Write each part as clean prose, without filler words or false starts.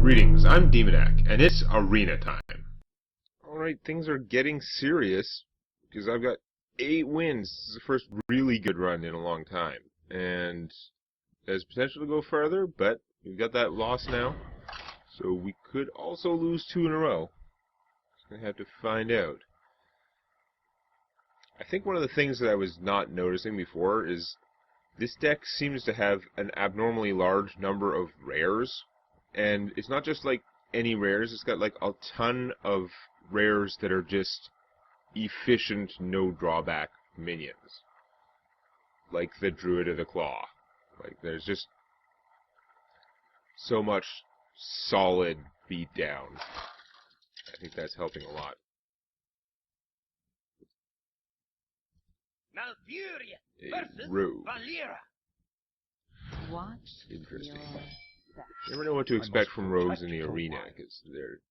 Greetings, I'm Demonac, and it's arena time. Alright, things are getting serious, because I've got 8 wins. This is the first really good run in a long time. And there's potential to go further, but we've got that loss now. So we could also lose 2 in a row. Just gonna have to find out. I think one of the things that I was not noticing before is this deck seems to have an abnormally large number of rares. And it's not just like any rares, it's got like a ton of rares that are just efficient, no drawback minions. Like the Druid of the Claw. Like there's just so much solid beatdown. I think that's helping a lot. Malfuria versus Rogue. Valera. Watch Interesting. your step. You never know what to expect from rogues in the arena, because there's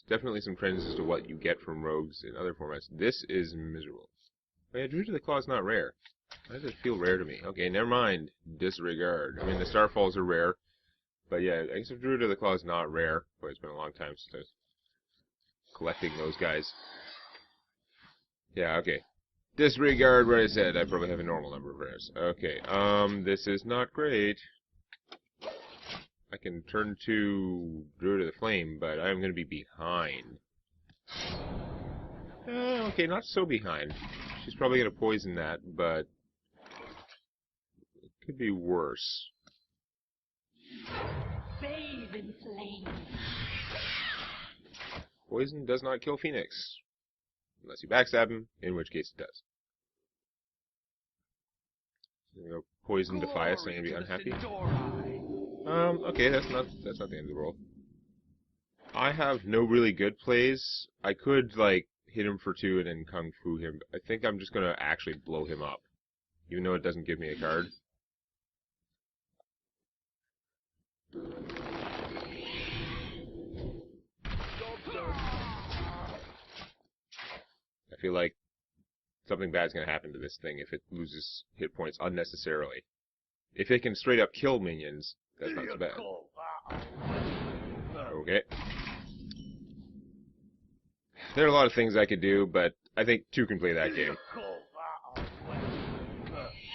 definitely some trends as to what you get from rogues in other formats. This is miserable. Oh yeah, Druid of the Claw is not rare. Why does it feel rare to me? Okay, never mind. Disregard. I mean, the Starfalls are rare, but yeah, I guess if Druid of the Claw is not rare, but it's been a long time since I was collecting those guys. Yeah, okay. Disregard what I said. I probably have a normal number of rares. Okay, this is not great. I can turn to Druid of the Flame, but I'm going to be behind. Okay, not so behind. She's probably going to poison that, but it could be worse. Bathe in flame. Poison does not kill Phoenix. Unless you backstab him, in which case it does. I'm going to go Poison Defias, I'm going to be unhappy. Okay, that's not the end of the world. I have no really good plays. I could, like, hit him for 2 and then Kung Fu him. I think I'm just gonna actually blow him up. Even though it doesn't give me a card. I feel like something bad's gonna happen to this thing if it loses hit points unnecessarily. If it can straight up kill minions, that's not so bad. Okay. There are a lot of things I could do, but I think 2 can play that game.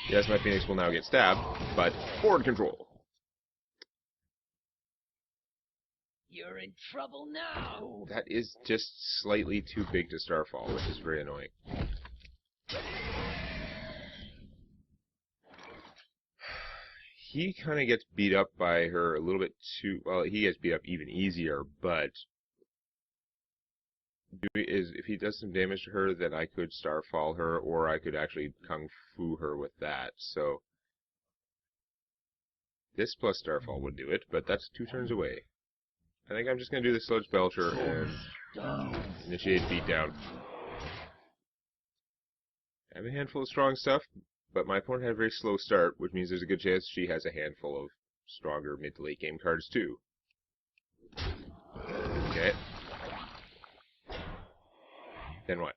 Yes, my Phoenix will now get stabbed, but board control. You're in trouble now. That is just slightly too big to Starfall, which is very annoying. He kind of gets beat up by her a little bit too... Well, he gets beat up even easier, but... if he does some damage to her, then I could Starfall her, or I could actually Kung Fu her with that, so... This plus Starfall would do it, but that's 2 turns away. I think I'm just going to do the Sludge Belcher and initiate beatdown. I have a handful of strong stuff, but my opponent had a very slow start, which means there's a good chance she has a handful of stronger mid to late game cards too. Okay. Then what?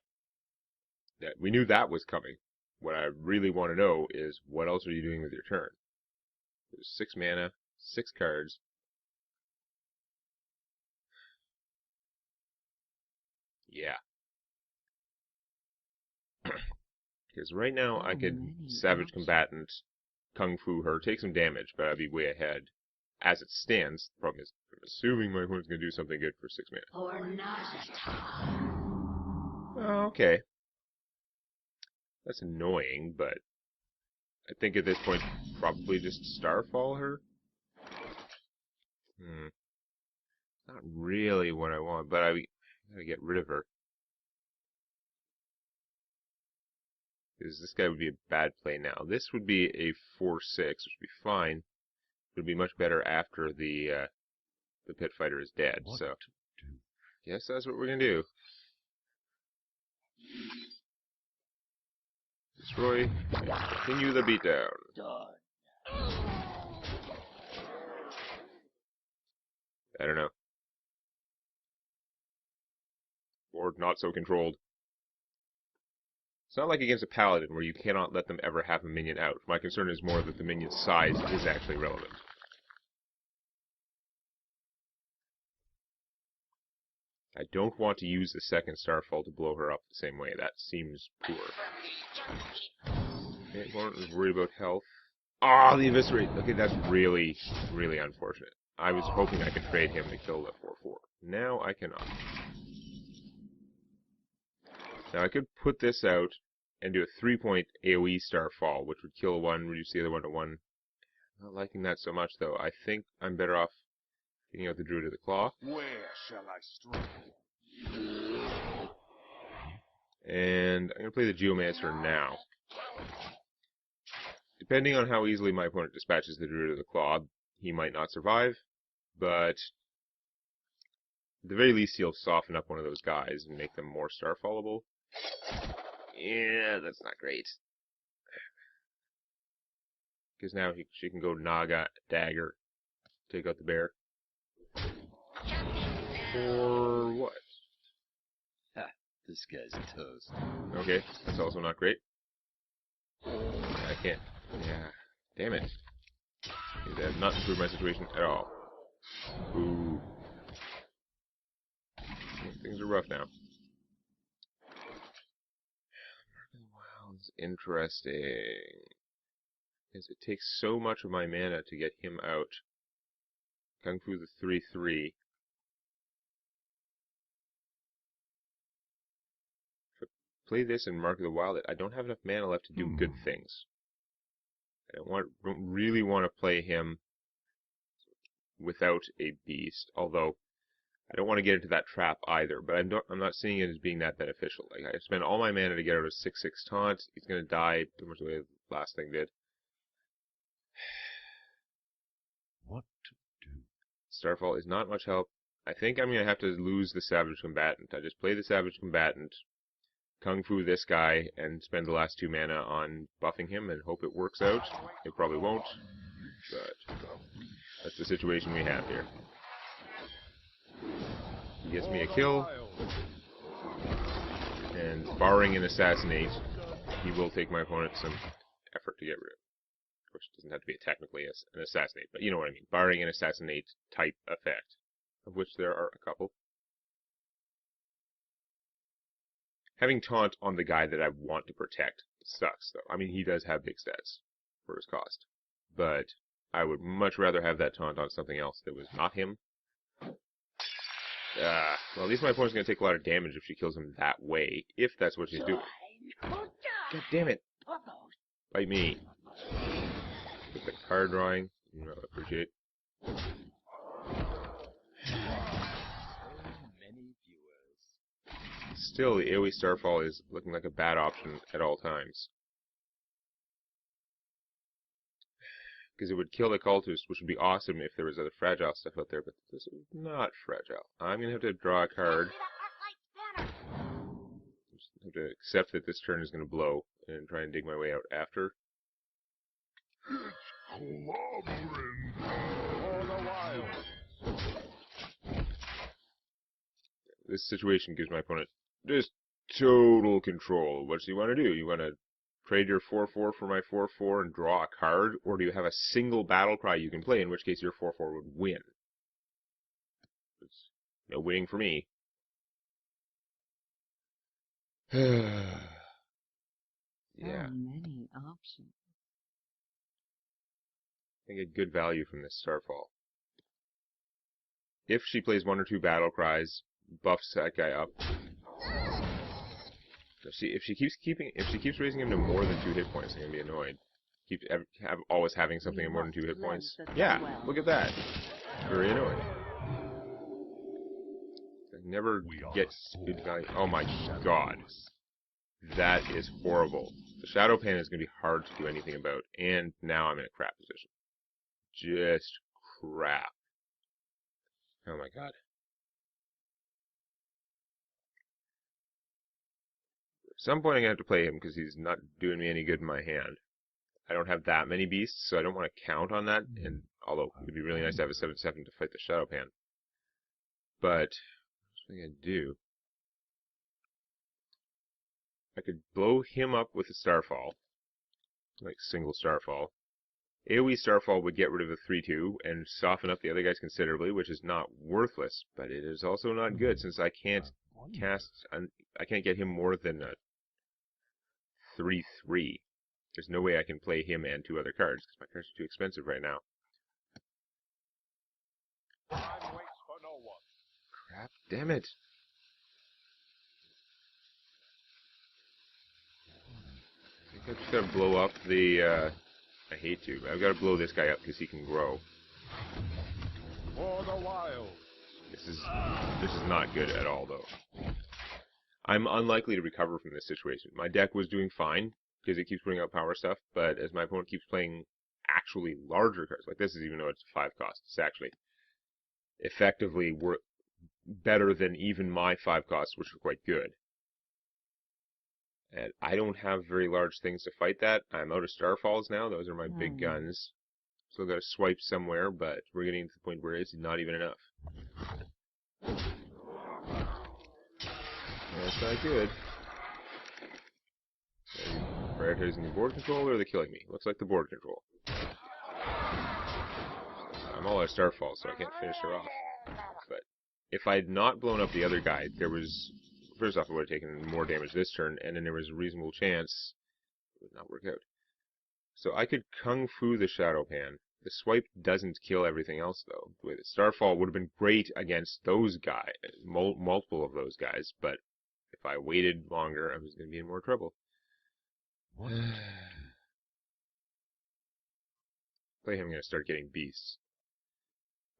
Yeah, we knew that was coming. What I really want to know is, what else are you doing with your turn? There's 6 mana, 6 cards. Yeah. Because right now I could Savage Combatant, Kung Fu her, take some damage, but I'd be way ahead. As it stands, the problem is, I'm assuming my opponent's going to do something good for 6 mana. Or not at all. Oh, okay. That's annoying, but I think at this point, probably just Starfall her. Not really what I want, but I gotta get rid of her. Because this guy would be a bad play now. This would be a 4/6, which would be fine. It would be much better after the pit fighter is dead. So, yes, that's what we're gonna do. Destroy. Continue the beatdown. I don't know. Board not so controlled. It's not like against a paladin where you cannot let them ever have a minion out. My concern is more that the minion's size is actually relevant. I don't want to use the second Starfall to blow her up the same way. That seems poor. Okay, opponent was worried about health. Ah, the Eviscerate! Okay, that's really, really unfortunate. I was hoping I could trade him to kill the 4-4. Now I cannot. Now I could put this out and do a 3-point AoE Starfall, which would kill one, reduce the other one to 1. Not liking that so much, though. I think I'm better off getting out the Druid of the Claw. Where shall I strike? And I'm going to play the Geomancer now. Depending on how easily my opponent dispatches the Druid of the Claw, he might not survive, but at the very least he'll soften up one of those guys and make them more Starfallable. Yeah, that's not great. Because now she can go Naga, Dagger, take out the bear. Or what? Ha, this guy's toast. Okay, that's also not great. I can't. Yeah, damn it. That has not improved my situation at all. Ooh. Things are rough now. Wow, this is interesting. Because it takes so much of my mana to get him out. Kung Fu the 3-3. Play this and Mark of the Wild. I don't have enough mana left to do good things. I don't really want to play him without a beast, although I don't want to get into that trap either, but I'm not seeing it as being that beneficial. Like, I spent all my mana to get out a 6-6 taunt. He's going to die pretty much the way the last thing did. What to do? Starfall is not much help. I think I'm going to have to lose the Savage Combatant. I just play the Savage Combatant, Kung Fu this guy, and spend the last 2 mana on buffing him and hope it works out. It probably won't, but that's the situation we have here. He gets me a kill, and barring an Assassinate, he will take my opponent some effort to get rid of. Of course, it doesn't have to be technically an Assassinate, but you know what I mean. Barring an Assassinate type effect, of which there are a couple. Having taunt on the guy that I want to protect sucks, though. I mean, he does have big stats for his cost. But I would much rather have that taunt on something else that was not him. Well, at least my opponent's going to take a lot of damage if she kills him that way, if that's what she's doing. God damn it! Bite me. With the card drawing, you know, I appreciate. Still, the AoE Starfall is looking like a bad option at all times. Because it would kill the cultist, which would be awesome if there was other fragile stuff out there, but this is not fragile. I'm going to have to draw a card. Just have to accept that this turn is going to blow, and try and dig my way out after. This situation gives my opponent just total control. What do you want to do? You want to trade your 4-4 for my 4-4 and draw a card? Or do you have a single battle cry you can play, in which case your 4-4 would win? It's no winning for me. Yeah. So many options. I get good value from this Starfall. If she plays 1 or 2 battle cries, buffs that guy up. If she keeps raising him to more than 2 hit points, I'm gonna be annoyed. Always having something at more than 2 hit points. Yeah, look at that. Very annoying. I never get good value. Oh my god. That is horrible. The Shadow Pan is gonna be hard to do anything about, and now I'm in a crap position. Just crap. Oh my god. At some point I'm gonna have to play him because he's not doing me any good in my hand. I don't have that many beasts, so I don't want to count on that, and although it would be really nice to have a 7/7 to fight the Shadow Pan. But what am I gonna do? I could blow him up with a Starfall, like single Starfall, AoE Starfall would get rid of the 3-2 and soften up the other guys considerably, which is not worthless, but it is also not good since I can't I can't get him more than a 3-3. There's no way I can play him and 2 other cards because my cards are too expensive right now. Time waits for no one. Crap, damn it. I think I've just got to blow up the, I hate to, but I've got to blow this guy up because he can grow. For the wild. This is not good at all, though. I'm unlikely to recover from this situation. My deck was doing fine because it keeps putting out power stuff, but as my opponent keeps playing actually larger cards, like this is even though it's a 5 cost, it's actually effectively better than even my 5 costs, which are quite good. And I don't have very large things to fight that. I'm out of Starfalls now. Those are my big guns. Still got to swipe somewhere, but we're getting to the point where it's not even enough. That's not good. Are you prioritizing the board control or are they killing me? Looks like the board control. I'm all out of Starfall, so I can't finish her off. But if I had not blown up the other guy, there was... First off, I would have taken more damage this turn, and then there was a reasonable chance it would not work out. So I could Kung Fu the Shadow Pan. The swipe doesn't kill everything else, though. The way that Starfall would have been great against those guys, multiple of those guys, but if I waited longer, I was going to be in more trouble. Play him, I'm going to start getting beasts.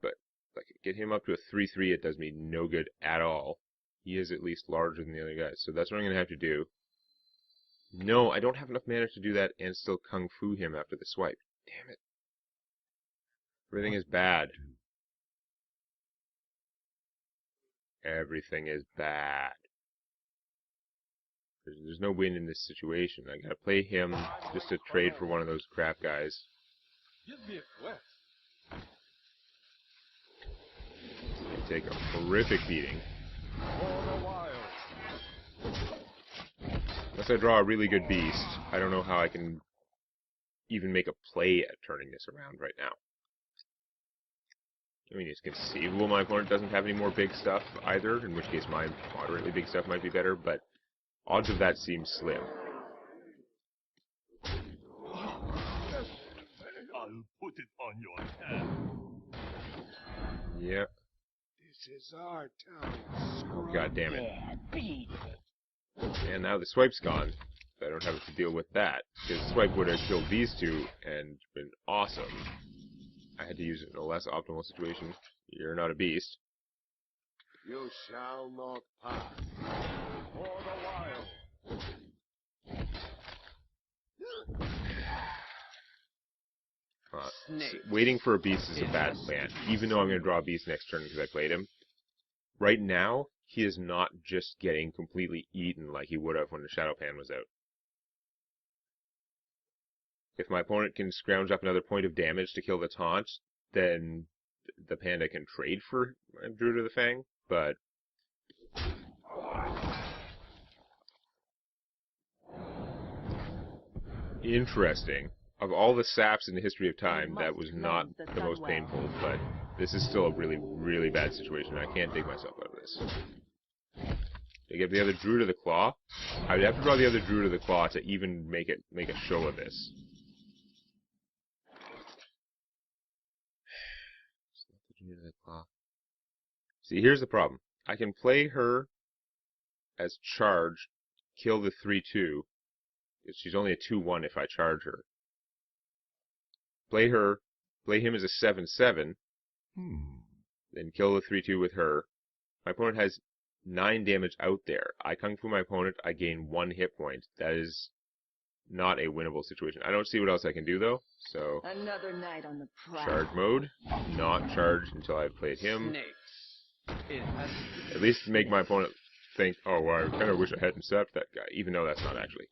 But if I could get him up to a 3-3, it does me no good at all. He is at least larger than the other guys, so that's what I'm going to have to do. No, I don't have enough mana to do that and still Kung Fu him after the swipe. Damn it. Everything is bad. Everything is bad. There's no win in this situation. I gotta play him just to trade for one of those crap guys. Give me a quest. And take a horrific beating. For the wild. Unless I draw a really good beast, I don't know how I can even make a play at turning this around right now. I mean, it's conceivable my opponent doesn't have any more big stuff either, in which case my moderately big stuff might be better, but odds of that seem slim. I'll put it on your head. Yep. This is our town. Oh, god damn it. Yeah, beat it. And now the swipe's gone. So I don't have to deal with that. Because the swipe would have killed these two and been awesome. I had to use it in a less optimal situation. You're not a beast. You shall not pass. For the wild. Waiting for a beast is a bad plan. Even though I'm going to draw a beast next turn because I played him. Right now, he is not just getting completely eaten like he would have when the Shadow Pan was out. If my opponent can scrounge up another point of damage to kill the taunt, then the panda can trade for Druid of the Fang, but... Interesting. Of all the saps in the history of time, that was not the most painful, but this is still a really, really bad situation. I can't dig myself out of this. To get the other Druid of the Claw? I would have to draw the other Druid of the Claw to even make a show of this. See, here's the problem. I can play her as charged, kill the 3-2. She's only a 2-1 if I charge her. Play him as a 7-7, then kill the 3-2 with her. My opponent has 9 damage out there. I Kung Fu my opponent, I gain 1 hit point. That is not a winnable situation. I don't see what else I can do, though, so... Another night on the prowl. Charge mode. Not charged until I've played him. At least make my opponent think, oh, well, I kind of wish I hadn't sapped that guy, even though that's not actually...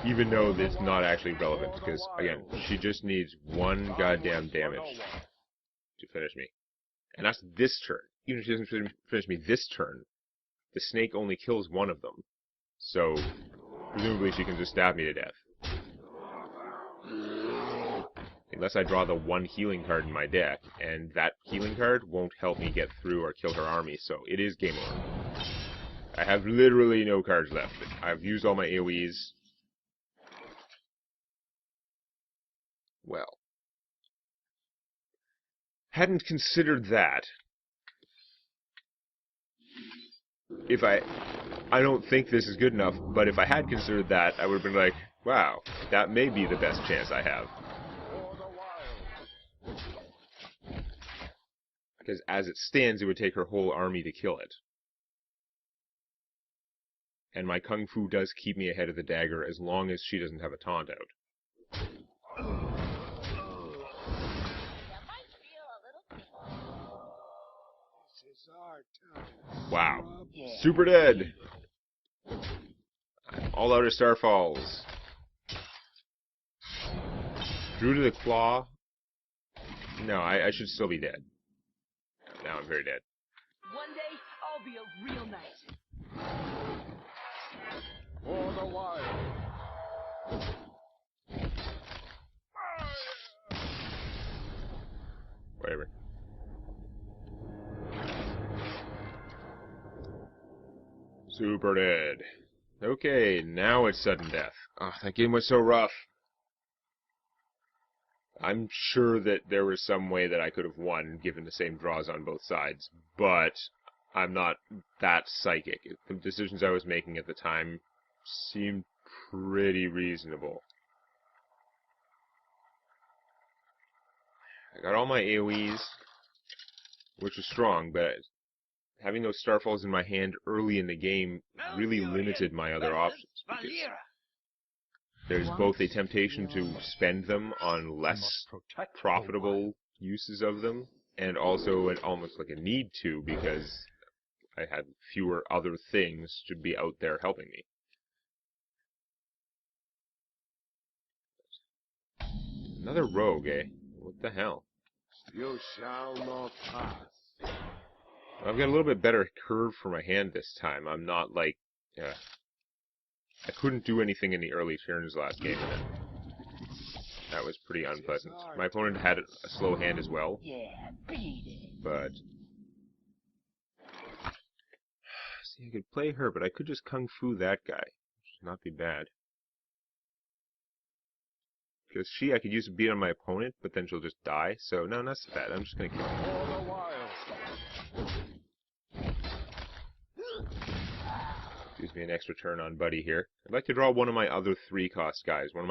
Even though it's not actually relevant, because, again, she just needs 1 goddamn damage to finish me. And that's this turn. Even if she doesn't finish me this turn, the snake only kills 1 of them. So, presumably she can just stab me to death. unless I draw the one healing card in my deck, and that healing card won't help me get through or kill her army, so it is game over. I have literally no cards left. I've used all my AoEs. Well. Hadn't considered that. If I don't think this is good enough, but if I had considered that, I would have been like, wow, that may be the best chance I have. Because as it stands, it would take her whole army to kill it. And my Kung Fu does keep me ahead of the dagger as long as she doesn't have a taunt out. This is our time. Wow. Super dead! I'm all out of Starfalls. Druid of the Claw. No, I should still be dead. Now I'm very dead. One day, I'll be a real knight. For the wild. Whatever. Super dead. Okay, now it's sudden death. Oh, that game was so rough. I'm sure that there was some way that I could have won, given the same draws on both sides, but I'm not that psychic. The decisions I was making at the time seemed pretty reasonable. I got all my AoEs, which was strong, but having those Starfalls in my hand early in the game really limited my other options, because there's both a temptation to spend them on less profitable uses of them, and also almost like a need to, because I had fewer other things to be out there helping me. Another rogue, eh? What the hell? You shall not pass. I've got a little bit better curve for my hand this time. I'm not like... I couldn't do anything in the early turns last game, and that was pretty unpleasant. My opponent had a slow hand as well, but... See, I could play her, but I could just Kung Fu that guy, which would not be bad. Because I could use a beat on my opponent, but then she'll just die, so no, not so bad. I'm just gonna kill her. For the wild. Gives me an extra turn on Buddy here. I'd like to draw one of my other 3-cost guys. One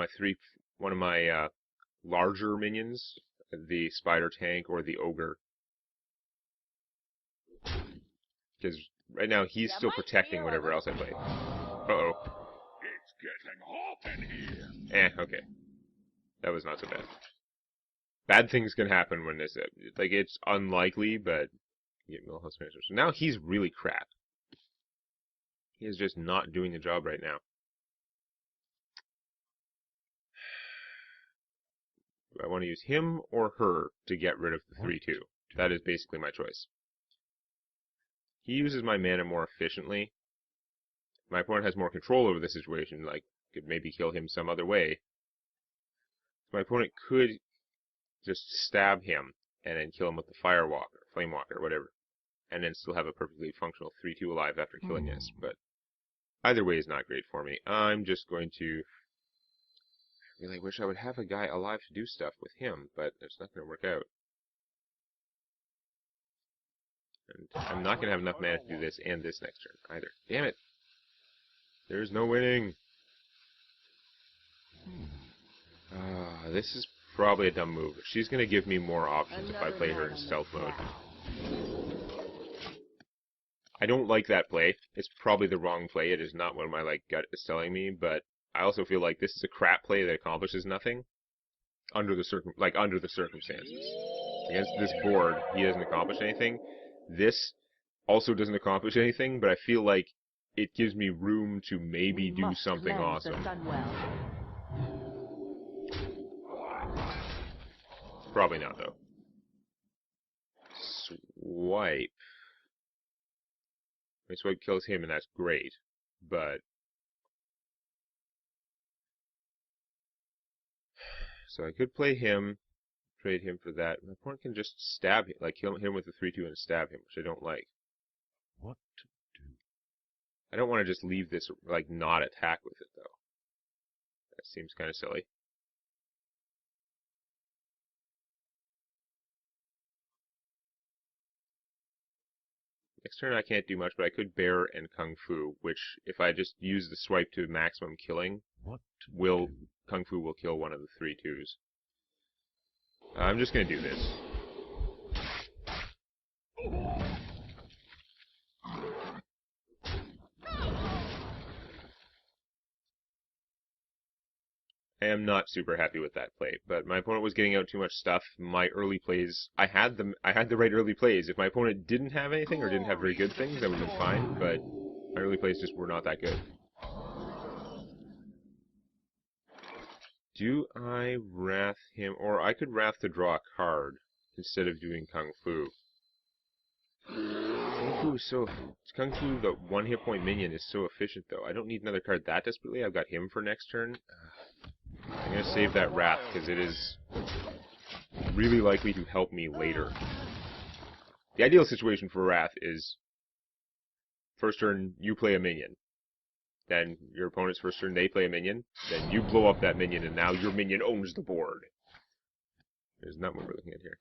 of my larger minions, the Spider Tank or the Ogre. Because right now he's still protecting whatever else I play. Uh-oh. It's getting hot in here. Okay. That was not so bad. Bad things can happen when this... like, it's unlikely, but... Yeah, Millhouse Minister. So now he's really crap. He is just not doing the job right now. Do I want to use him or her to get rid of the 3-2? That is basically my choice. He uses my mana more efficiently. My opponent has more control over the situation, like, could maybe kill him some other way. My opponent could just stab him and then kill him with the Firewalker, Flamewalker, whatever, and then still have a perfectly functional 3-2 alive after killing this, but either way is not great for me. I'm just going to... I really wish I would have a guy alive to do stuff with him, but it's not going to work out. And I'm not going to have enough mana to do this and this next turn either. Damn it! There's no winning! This is probably a dumb move. She's going to give me more options if I play her in stealth mode. I don't like that play. It's probably the wrong play. It is not what my gut is telling me, but I also feel like this is a crap play that accomplishes nothing under the circumstances. Against this board, he doesn't accomplish anything. This also doesn't accomplish anything, but I feel like it gives me room to maybe do something awesome. Probably not, though. Swipe. I mean, Swipe kills him, and that's great, but... So I could play him, Trade him for that. My opponent can just stab him, like kill him with the 3/2 and stab him, which I don't like. What to do? I don't want to just leave this, like, not attack with it, though. That seems kind of silly. Next turn I can't do much, but I could Bear and Kung Fu, which, if I just use the swipe to maximum killing, Kung Fu will kill one of the 3/2s. I'm just going to do this. I am not super happy with that play, but my opponent was getting out too much stuff. My early plays, I had the right early plays. If my opponent didn't have anything or didn't have very good things, that would have been fine, but my early plays just were not that good. Do I Wrath him, or I could Wrath to draw a card instead of doing Kung Fu. Kung Fu, the 1 hit point minion, is so efficient though. I don't need another card that desperately. I've got him for next turn. I'm going to save that Wrath, because it is really likely to help me later. The ideal situation for Wrath is, first turn, you play a minion. Then, your opponent's first turn, they play a minion. Then you blow up that minion, and now your minion owns the board. There's not what we're looking at here.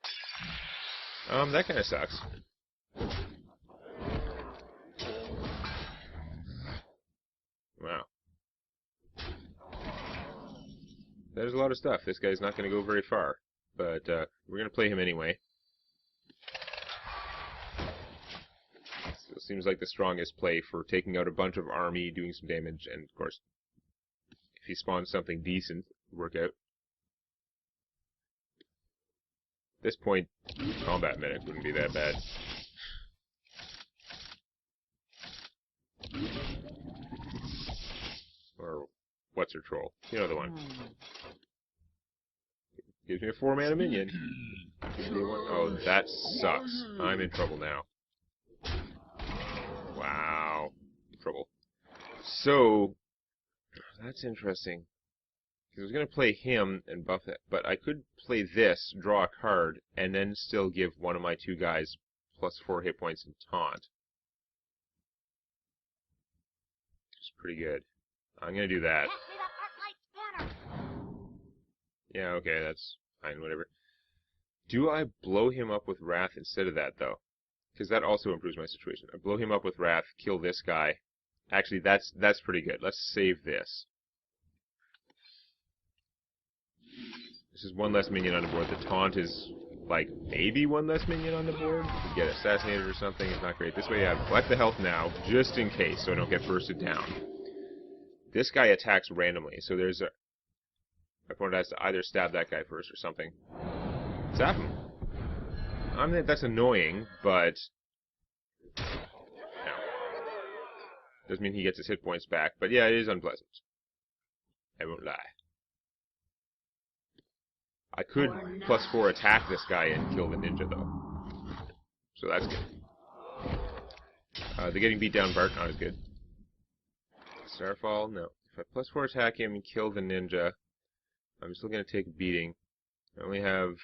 That kind of sucks. Wow. There's a lot of stuff. This guy's not going to go very far. But we're going to play him anyway. Still seems like the strongest play for taking out a bunch of army, doing some damage, and of course, if he spawns something decent, work out. At this point, combat medic wouldn't be that bad. Or what's her troll? You know the one. Gives me a 4-mana minion. Oh, that sucks. I'm in trouble now. Wow. Trouble. So, that's interesting. Because I was going to play him and buff that, but I could play this, draw a card, and then still give one of my 2 guys plus 4 hit points and taunt. It's pretty good. I'm going to do that. Yeah, okay, that's fine, whatever. Do I blow him up with Wrath instead of that, though? Because that also improves my situation. I blow him up with Wrath, kill this guy. Actually, that's pretty good. Let's save this. This is 1 less minion on the board. The taunt is, like, maybe 1 less minion on the board. You could get assassinated or something. It's not great. This way I have collect the health now, just in case, so I don't get bursted down. This guy attacks randomly, so there's a... My opponent has to either stab that guy first or something. Zap him. I mean, that's annoying, but... No. Doesn't mean he gets his hit points back, but yeah, it is unpleasant. I won't lie. I could +4 attack this guy and kill the ninja, though. So that's good. The getting beat down part, not as good. Starfall, no. If I +4 attack him and kill the ninja, I'm still going to take a beating. I only have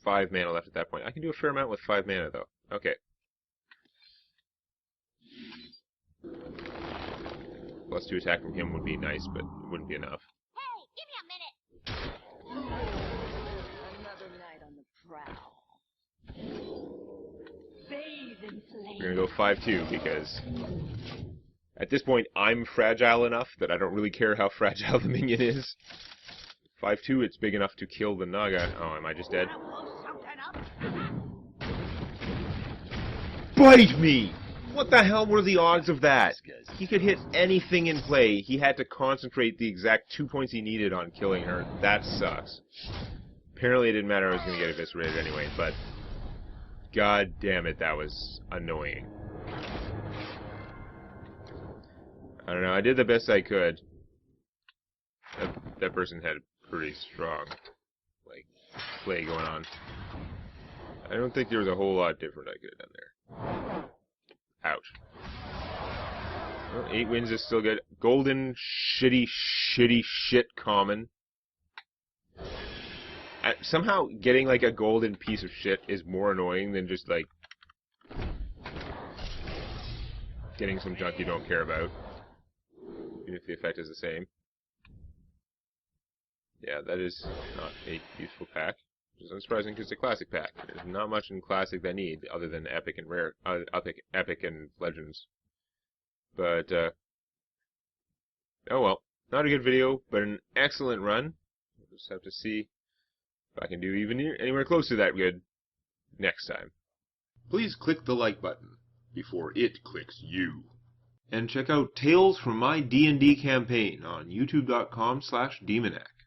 5 mana left at that point. I can do a fair amount with 5 mana, though. Okay. +2 attack from him would be nice, but it wouldn't be enough. Hey, give me a minute. Another night on the prowl. Bathe in flame. We're going to go 5-2, because at this point, I'm fragile enough that I don't really care how fragile the minion is. 5-2, it's big enough to kill the Naga. Oh, am I just dead? Bite me! What the hell were the odds of that? He could hit anything in play. He had to concentrate the exact 2 points he needed on killing her. That sucks. Apparently it didn't matter, I was going to get eviscerated anyway, but... God damn it, that was annoying. I don't know, I did the best I could. That person had a pretty strong, like, play going on. I don't think there was a whole lot different I could have done there. Ouch. Well, 8 wins is still good. Golden, shitty shit common. somehow getting like a golden piece of shit is more annoying than just like getting some junk you don't care about, even if the effect is the same. Yeah, that is not a useful pack, which is unsurprising because it's a classic pack. There's not much in classic that I need other than epic and rare, epic and legends. But oh well, not a good video, but an excellent run. We'll just have to see if I can do even anywhere close to that good next time. Please click the like button before it clicks you. And check out Tales from my D&D campaign on youtube.com/Demonac.